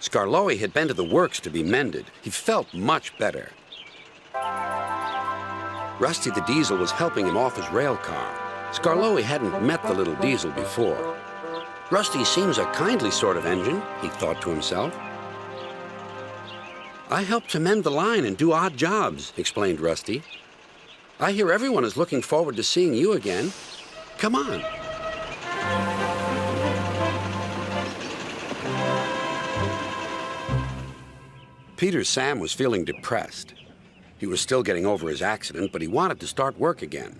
Skarloey had been to the works to be mended. He felt much better. Rusty the Diesel was helping him off his rail car. Skarloey hadn't met the little diesel before. Rusty seems a kindly sort of engine, he thought to himself. I help to mend the line and do odd jobs, explained Rusty. I hear everyone is looking forward to seeing you again. Come on. Peter Sam was feeling depressed. He was still getting over his accident, but he wanted to start work again.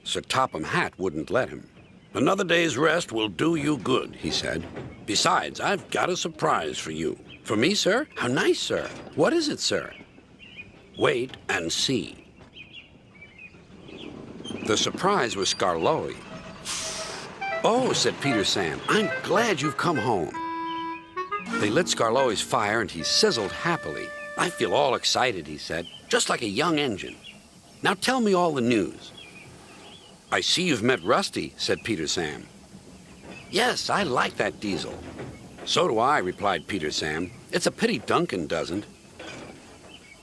Sir Topham Hatt wouldn't let him. Another day's rest will do you good, he said. Besides, I've got a surprise for you. For me, sir? How nice, sir. What is it, sir? Wait and see. The surprise was Skarloey. Oh, said Peter Sam, I'm glad you've come home. They lit Skarloey's fire and he sizzled happily. I feel all excited, he said, just like a young engine. Now tell me all the news. I see you've met Rusty, said Peter Sam. Yes, I like that diesel. So do I, replied Peter Sam. It's a pity Duncan doesn't.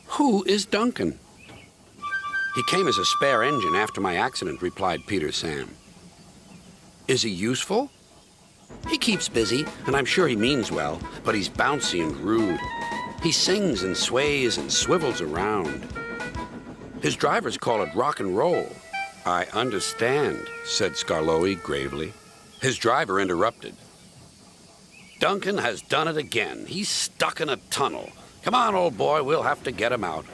Who is Duncan? He came as a spare engine after my accident, replied Peter Sam. Is he useful? He keeps busy, and I'm sure he means well, but he's bouncy and rude. He sings and sways and swivels around. His drivers call it rock and roll. I understand, said Skarloey gravely. His driver interrupted. Duncan has done it again. He's stuck in a tunnel. Come on, old boy, we'll have to get him out.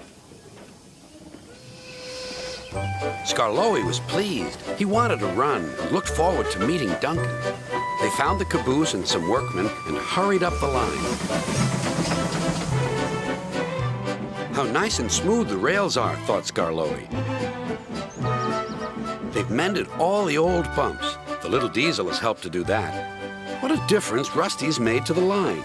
Skarloey was pleased. He wanted to run and looked forward to meeting Duncan. They found the caboose and some workmen and hurried up the line. How nice and smooth the rails are, thought Skarloey. They've mended all the old bumps. The little diesel has helped to do that. What a difference Rusty's made to the line.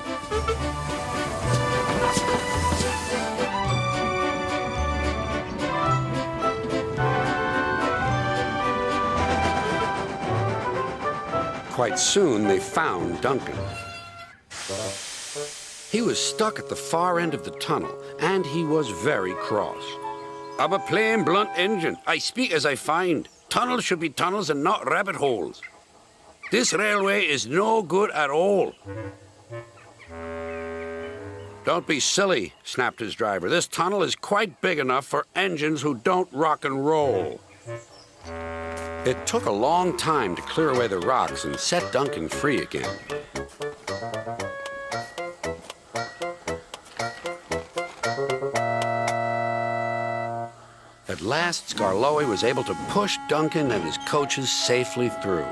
Quite soon, they found Duncan. He was stuck at the far end of the tunnel, and he was very cross. I'm a plain, blunt engine. I speak as I find. Tunnels should be tunnels and not rabbit holes. This railway is no good at all. Don't be silly, snapped his driver. This tunnel is quite big enough for engines who don't rock and roll. It took a long time to clear away the rocks and set Duncan free again. At last, Skarloey was able to push Duncan and his coaches safely through.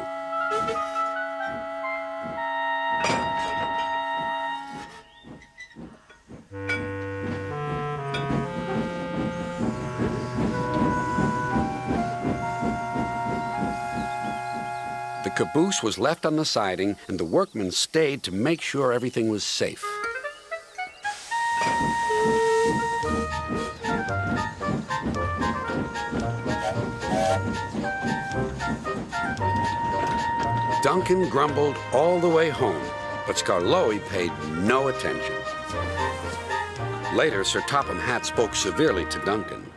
The caboose was left on the siding, and the workmen stayed to make sure everything was safe. Duncan grumbled all the way home, but Skarloey paid no attention. Later, Sir Topham Hatt spoke severely to Duncan.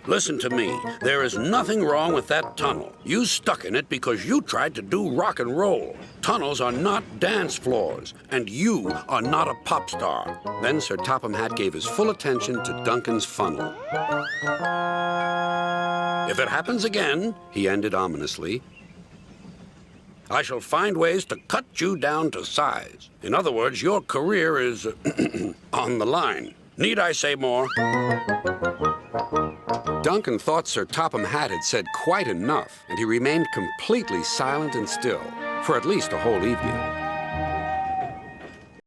Listen to me. There is nothing wrong with that tunnel. You stuck in it because you tried to do rock and roll. Tunnels are not dance floors, and you are not a pop star. Then Sir Topham Hatt gave his full attention to Duncan's funnel. If it happens again, he ended ominously, I shall find ways to cut you down to size. In other words, your career is on the line. Need I say more? Duncan thought Sir Topham Hatt had said quite enough, and he remained completely silent and still for at least a whole evening.